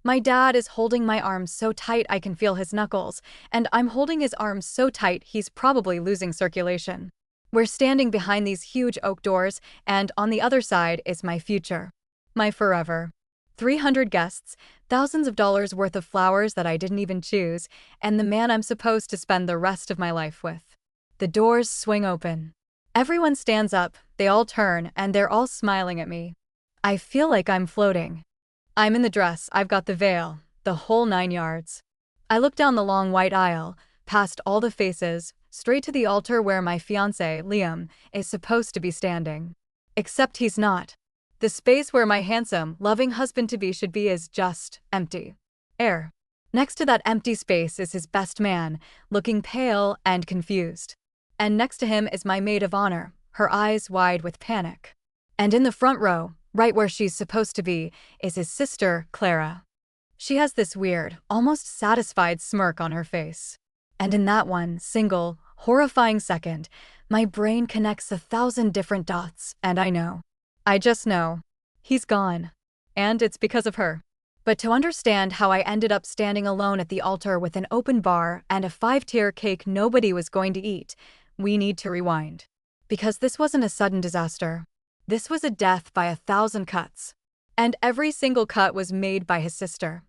My dad is holding my arms so tight I can feel his knuckles, and I'm holding his arms so tight he's probably losing circulation. We're standing behind these huge oak doors, and on the other side is my future. My forever. 300 guests, thousands of dollars worth of flowers that I didn't even choose, and the man I'm supposed to spend the rest of my life with. The doors swing open. Everyone stands up, they all turn, and they're all smiling at me. I feel like I'm floating. I'm in the dress, I've got the veil, the whole 9 yards. I look down the long white aisle, past all the faces, straight to the altar where my fiancé, Liam, is supposed to be standing. Except he's not. The space where my handsome, loving husband-to-be should be is just empty. Air. Next to that empty space is his best man, looking pale and confused. And next to him is my maid of honor, her eyes wide with panic. And in the front row, right where she's supposed to be, is his sister, Clara. She has this weird, almost satisfied smirk on her face. And in that one single, horrifying second, my brain connects 1,000 different dots, and I know. I just know. He's gone. And it's because of her. But to understand how I ended up standing alone at the altar with an open bar and a 5-tier cake nobody was going to eat, we need to rewind. Because this wasn't a sudden disaster. This was a death by 1,000 cuts. And every single cut was made by his sister.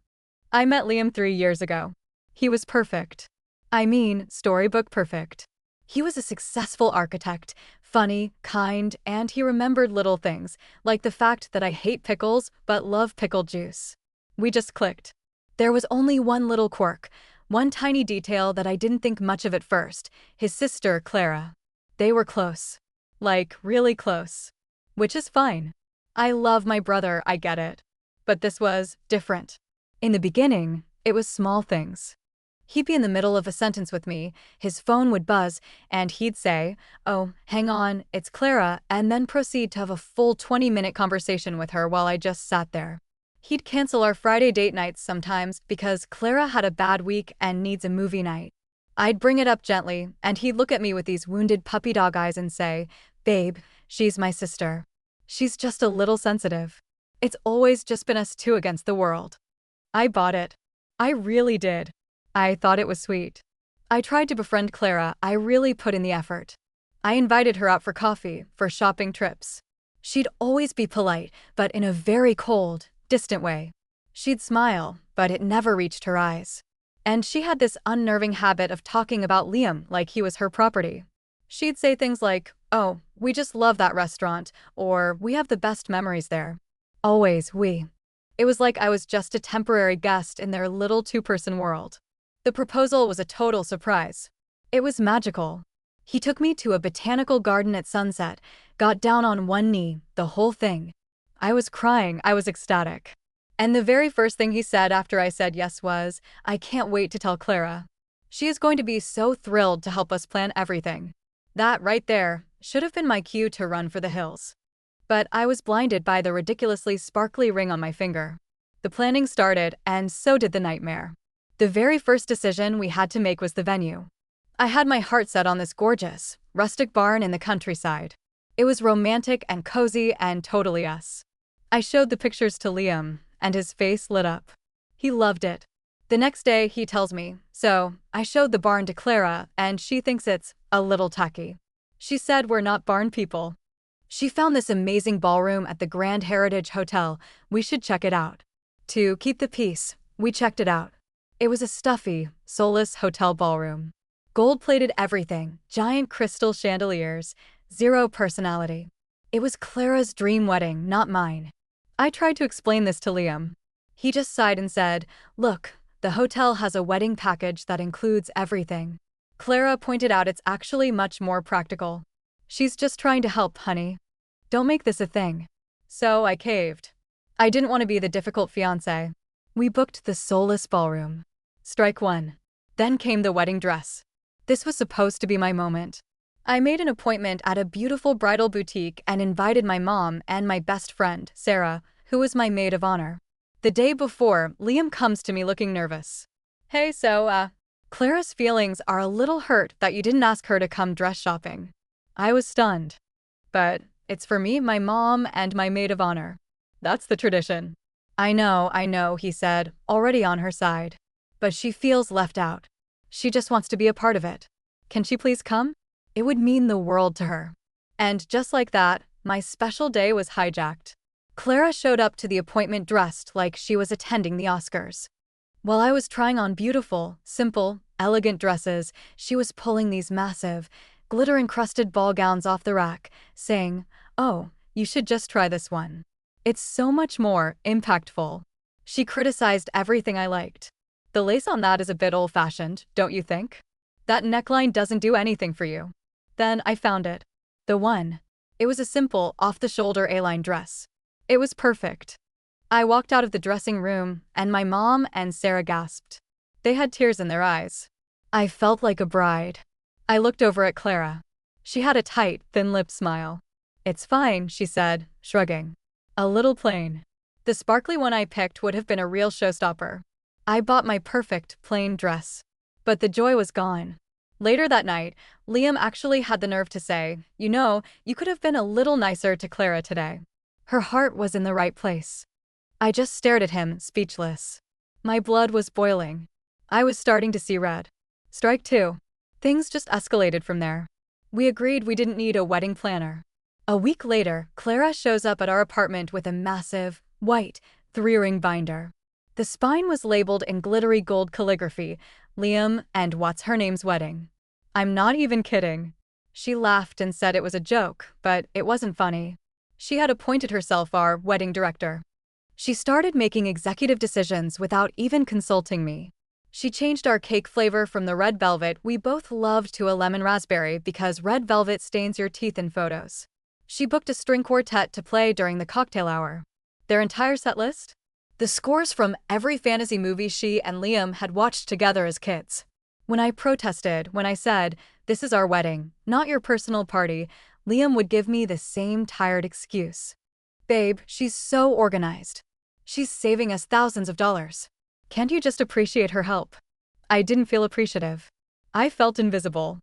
I met Liam 3 years ago. He was perfect. I mean, storybook perfect. He was a successful architect, funny, kind, and he remembered little things, like the fact that I hate pickles but love pickle juice. We just clicked. There was only one little quirk, one tiny detail that I didn't think much of at first: his sister, Clara. They were close. Like, really close. Which is fine. I love my brother, I get it. But this was different. In the beginning, it was small things. He'd be in the middle of a sentence with me, his phone would buzz, and he'd say, "Oh, hang on, it's Clara," and then proceed to have a full 20-minute conversation with her while I just sat there. He'd cancel our Friday date nights sometimes because Clara had a bad week and needs a movie night. I'd bring it up gently, and he'd look at me with these wounded puppy dog eyes and say, "Babe, she's my sister. She's just a little sensitive. It's always just been us two against the world." I bought it. I really did. I thought it was sweet. I tried to befriend Clara, I really put in the effort. I invited her out for coffee, for shopping trips. She'd always be polite, but in a very cold, distant way. She'd smile, but it never reached her eyes. And she had this unnerving habit of talking about Liam like he was her property. She'd say things like, "Oh, we just love that restaurant," or "We have the best memories there." Always we. It was like I was just a temporary guest in their little two-person world. The proposal was a total surprise. It was magical. He took me to a botanical garden at sunset, got down on one knee, the whole thing. I was crying, I was ecstatic. And the very first thing he said after I said yes was, "I can't wait to tell Clara. She is going to be so thrilled to help us plan everything." That right there should have been my cue to run for the hills. But I was blinded by the ridiculously sparkly ring on my finger. The planning started, and so did the nightmare. The very first decision we had to make was the venue. I had my heart set on this gorgeous, rustic barn in the countryside. It was romantic and cozy and totally us. I showed the pictures to Liam, and his face lit up. He loved it. The next day, he tells me, "So, I showed the barn to Clara, and she thinks it's a little tacky. She said we're not barn people. She found this amazing ballroom at the Grand Heritage Hotel. We should check it out." To keep the peace, we checked it out. It was a stuffy, soulless hotel ballroom. Gold-plated everything, giant crystal chandeliers, zero personality. It was Clara's dream wedding, not mine. I tried to explain this to Liam. He just sighed and said, "Look, the hotel has a wedding package that includes everything." Clara pointed out it's actually much more practical. "She's just trying to help, honey. Don't make this a thing." So I caved. I didn't want to be the difficult fiancé. We booked the soulless ballroom. Strike one. Then came the wedding dress. This was supposed to be my moment. I made an appointment at a beautiful bridal boutique and invited my mom and my best friend, Sarah, who was my maid of honor. The day before, Liam comes to me looking nervous. "Hey, Clara's feelings are a little hurt that you didn't ask her to come dress shopping." I was stunned. "But it's for me, my mom, and my maid of honor. That's the tradition." I know, he said, already on her side. But she feels left out. She just wants to be a part of it. Can she please come? It would mean the world to her. And just like that, my special day was hijacked. Clara showed up to the appointment dressed like she was attending the Oscars. While I was trying on beautiful, simple, elegant dresses, she was pulling these massive, glitter-encrusted ball gowns off the rack, saying, "Oh, you should just try this one. It's so much more impactful." She criticized everything I liked. "The lace on that is a bit old-fashioned, don't you think? That neckline doesn't do anything for you." Then I found it. The one. It was a simple, off-the-shoulder A-line dress. It was perfect. I walked out of the dressing room, and my mom and Sarah gasped. They had tears in their eyes. I felt like a bride. I looked over at Clara. She had a tight, thin-lipped smile. "It's fine," she said, shrugging. "A little plain." The sparkly one I picked would have been a real showstopper. I bought my perfect, plain dress. But the joy was gone. Later that night, Liam actually had the nerve to say, "You know, you could have been a little nicer to Clara today." Her heart was in the right place. I just stared at him, speechless. My blood was boiling. I was starting to see red. Strike two. Things just escalated from there. We agreed we didn't need a wedding planner. A week later, Clara shows up at our apartment with a massive, white, 3-ring binder. The spine was labeled in glittery gold calligraphy, "Liam and what's her name's wedding." I'm not even kidding. She laughed and said it was a joke, but it wasn't funny. She had appointed herself our wedding director. She started making executive decisions without even consulting me. She changed our cake flavor from the red velvet we both loved to a lemon raspberry because red velvet stains your teeth in photos. She booked a string quartet to play during the cocktail hour. Their entire set list? The scores from every fantasy movie she and Liam had watched together as kids. When I protested, when I said, "This is our wedding, not your personal party," Liam would give me the same tired excuse. "Babe, she's so organized. She's saving us thousands of dollars. Can't you just appreciate her help?" I didn't feel appreciative. I felt invisible.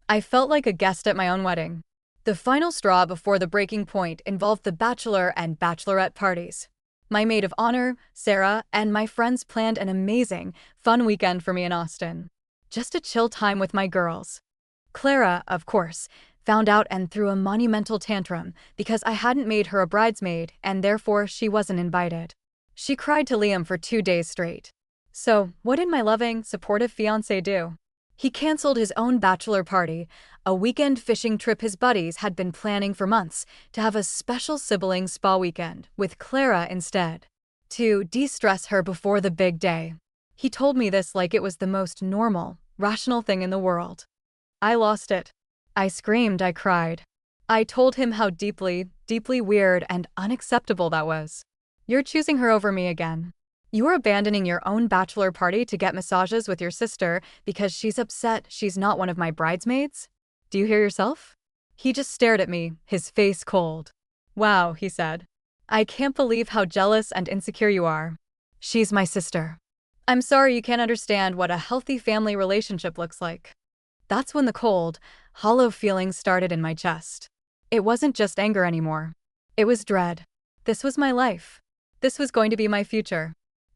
I felt like a guest at my own wedding. The final straw before the breaking point involved the bachelor and bachelorette parties. My maid of honor, Sarah, and my friends planned an amazing, fun weekend for me in Austin. Just a chill time with my girls. Clara, of course, found out and threw a monumental tantrum because I hadn't made her a bridesmaid and therefore she wasn't invited. She cried to Liam for 2 days straight. So, what did my loving, supportive fiancé do? He canceled his own bachelor party, a weekend fishing trip his buddies had been planning for months, to have a special sibling spa weekend with Clara instead. To de-stress her before the big day. He told me this like it was the most normal, rational thing in the world. I lost it. I screamed, I cried. I told him how deeply, deeply weird and unacceptable that was. "You're choosing her over me again. You're abandoning your own bachelor party to get massages with your sister because she's upset she's not one of my bridesmaids? Do you hear yourself?" He just stared at me, his face cold. "Wow," he said. "I can't believe how jealous and insecure you are. She's my sister. I'm sorry you can't understand what a healthy family relationship looks like." That's when the cold, hollow feeling started in my chest. It wasn't just anger anymore. It was dread. This was my life. This was going to be my future.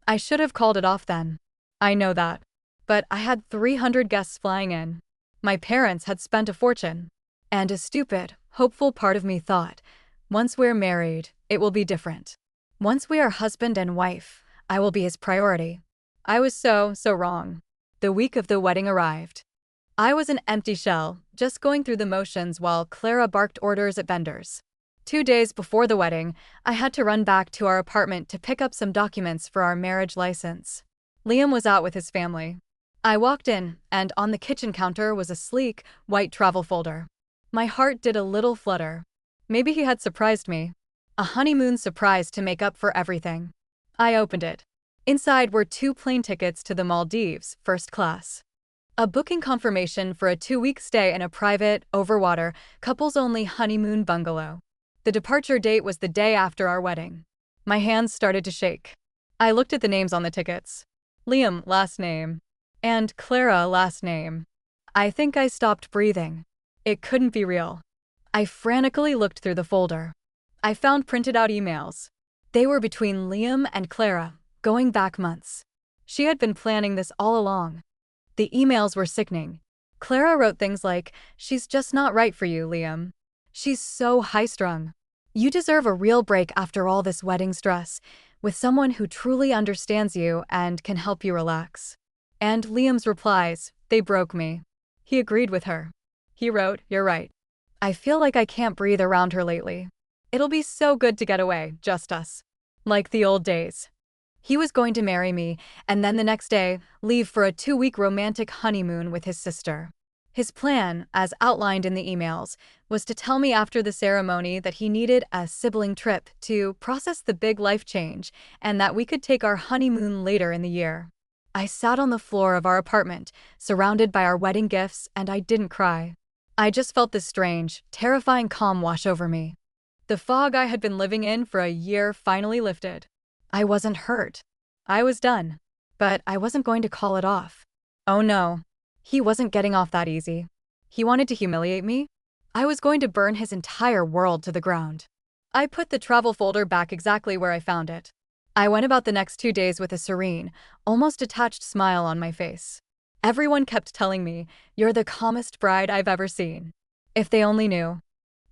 I should have called it off then. I know that. But I had 300 guests flying in. My parents had spent a fortune. And a stupid, hopeful part of me thought, once we're married, it will be different. Once we are husband and wife, I will be his priority. I was so wrong. The week of the wedding arrived. I was an empty shell, just going through the motions while Clara barked orders at vendors. 2 days before the wedding, I had to run back to our apartment to pick up some documents for our marriage license. Liam was out with his family. I walked in, and on the kitchen counter was a sleek, white travel folder. My heart did a little flutter. Maybe he had surprised me. A honeymoon surprise to make up for everything. I opened it. Inside were 2 plane tickets to the Maldives, first class. A booking confirmation for a 2-week stay in a private, overwater, couples-only honeymoon bungalow. The departure date was the day after our wedding. My hands started to shake. I looked at the names on the tickets. Liam, last name. And Clara, last name. I think I stopped breathing. It couldn't be real. I frantically looked through the folder. I found printed out emails. They were between Liam and Clara, going back months. She had been planning this all along. The emails were sickening. Clara wrote things like, "She's just not right for you, Liam. She's so high-strung. You deserve a real break after all this wedding stress, with someone who truly understands you and can help you relax." And Liam's replies, they broke me. He agreed with her. He wrote, "You're right. I feel like I can't breathe around her lately. It'll be so good to get away, just us. Like the old days." He was going to marry me, and then the next day, leave for a 2-week romantic honeymoon with his sister. His plan, as outlined in the emails, was to tell me after the ceremony that he needed a sibling trip to process the big life change and that we could take our honeymoon later in the year. I sat on the floor of our apartment, surrounded by our wedding gifts, and I didn't cry. I just felt this strange, terrifying calm wash over me. The fog I had been living in for a year finally lifted. I wasn't hurt. I was done. But I wasn't going to call it off. Oh no. He wasn't getting off that easy. He wanted to humiliate me. I was going to burn his entire world to the ground. I put the travel folder back exactly where I found it. I went about the next 2 days with a serene, almost detached smile on my face. Everyone kept telling me, "You're the calmest bride I've ever seen." If they only knew.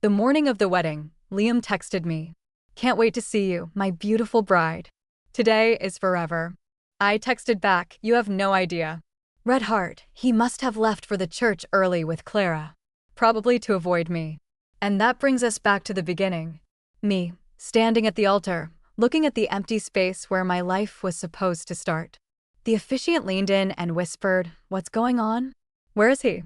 The morning of the wedding, Liam texted me, "Can't wait to see you, my beautiful bride. Today is forever." I texted back, "You have no idea." Red heart, he must have left for the church early with Clara. Probably to avoid me. And that brings us back to the beginning. Me, standing at the altar, looking at the empty space where my life was supposed to start. The officiant leaned in and whispered, "What's going on? Where is he?"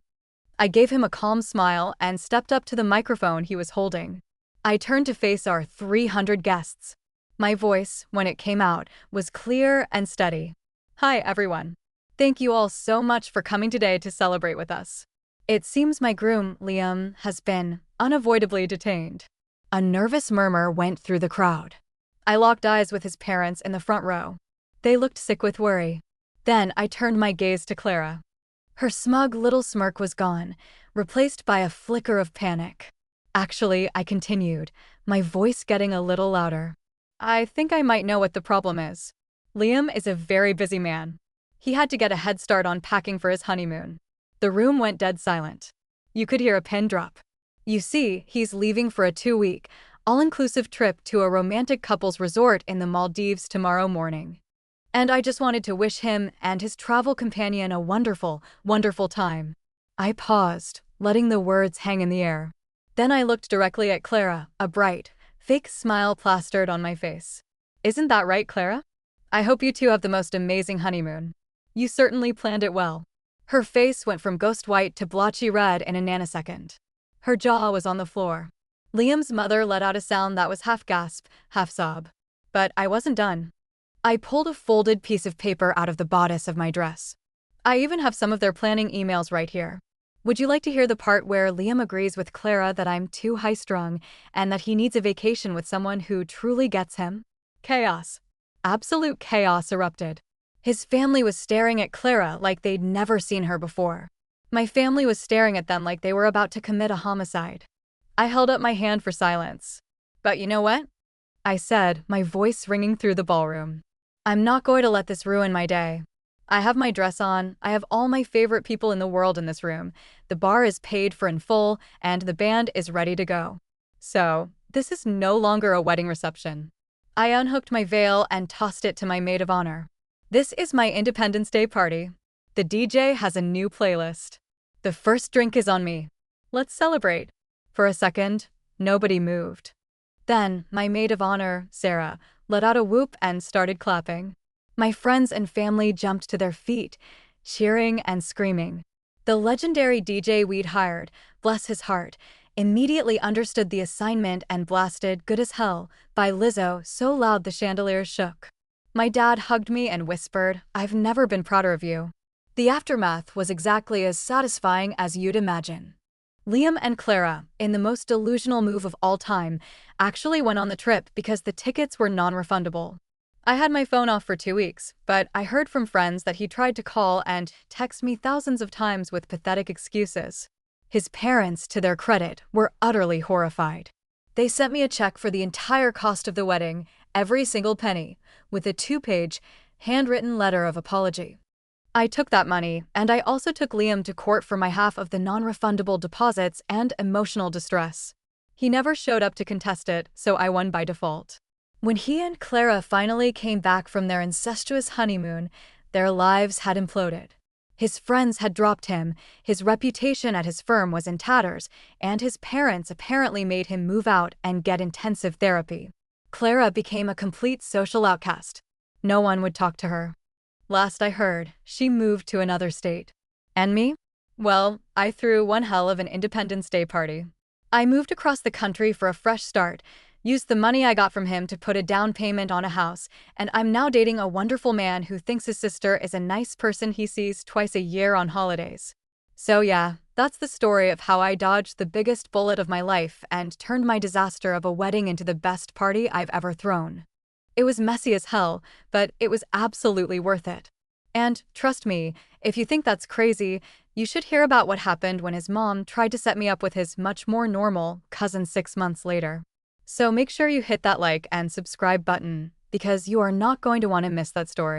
I gave him a calm smile and stepped up to the microphone he was holding. I turned to face our 300 guests. My voice, when it came out, was clear and steady. "Hi, everyone. Thank you all so much for coming today to celebrate with us. It seems my groom, Liam, has been unavoidably detained." A nervous murmur went through the crowd. I locked eyes with his parents in the front row. They looked sick with worry. Then I turned my gaze to Clara. Her smug little smirk was gone, replaced by a flicker of panic. Actually, I continued, my voice getting a little louder. "I think I might know what the problem is. Liam is a very busy man. He had to get a head start on packing for his honeymoon." The room went dead silent. You could hear a pin drop. "You see, he's leaving for a 2-week, all-inclusive trip to a romantic couples resort in the Maldives tomorrow morning. And I just wanted to wish him and his travel companion a wonderful, wonderful time." I paused, letting the words hang in the air. Then I looked directly at Clara, a bright, fake smile plastered on my face. "Isn't that right, Clara? I hope you two have the most amazing honeymoon. You certainly planned it well." Her face went from ghost white to blotchy red in a nanosecond. Her jaw was on the floor. Liam's mother let out a sound that was half gasp, half sob. But I wasn't done. I pulled a folded piece of paper out of the bodice of my dress. I even have some of their planning emails right here. Would you like to hear the part where Liam agrees with Clara that I'm too high-strung and that he needs a vacation with someone who truly gets him? Chaos. Absolute chaos erupted. His family was staring at Clara like they'd never seen her before. My family was staring at them like they were about to commit a homicide. I held up my hand for silence. "But you know what?" I said, my voice ringing through the ballroom. "I'm not going to let this ruin my day. I have my dress on, I have all my favorite people in the world in this room, the bar is paid for in full, and the band is ready to go. So, this is no longer a wedding reception." I unhooked my veil and tossed it to my maid of honor. "This is my Independence Day party. The DJ has a new playlist. The first drink is on me. Let's celebrate." For a second, nobody moved. Then, my maid of honor, Sarah, let out a whoop and started clapping. My friends and family jumped to their feet, cheering and screaming. The legendary DJ we'd hired, bless his heart, immediately understood the assignment and blasted "Good as Hell" by Lizzo so loud the chandeliers shook. My dad hugged me and whispered, "I've never been prouder of you." The aftermath was exactly as satisfying as you'd imagine. Liam and Clara, in the most delusional move of all time, actually went on the trip because the tickets were non-refundable. I had my phone off for 2 weeks, but I heard from friends that he tried to call and text me thousands of times with pathetic excuses. His parents, to their credit, were utterly horrified. They sent me a check for the entire cost of the wedding, every single penny, with a 2-page, handwritten letter of apology. I took that money, and I also took Liam to court for my half of the non-refundable deposits and emotional distress. He never showed up to contest it, so I won by default. When he and Clara finally came back from their incestuous honeymoon, their lives had imploded. His friends had dropped him, his reputation at his firm was in tatters, and his parents apparently made him move out and get intensive therapy. Clara became a complete social outcast. No one would talk to her. Last I heard, she moved to another state. And me? Well, I threw one hell of an Independence Day party. I moved across the country for a fresh start, used the money I got from him to put a down payment on a house, and I'm now dating a wonderful man who thinks his sister is a nice person he sees twice a year on holidays. So yeah, that's the story of how I dodged the biggest bullet of my life and turned my disaster of a wedding into the best party I've ever thrown. It was messy as hell, but it was absolutely worth it. And, trust me, if you think that's crazy, you should hear about what happened when his mom tried to set me up with his much more normal cousin 6 months later. So make sure you hit that like and subscribe button, because you are not going to want to miss that story.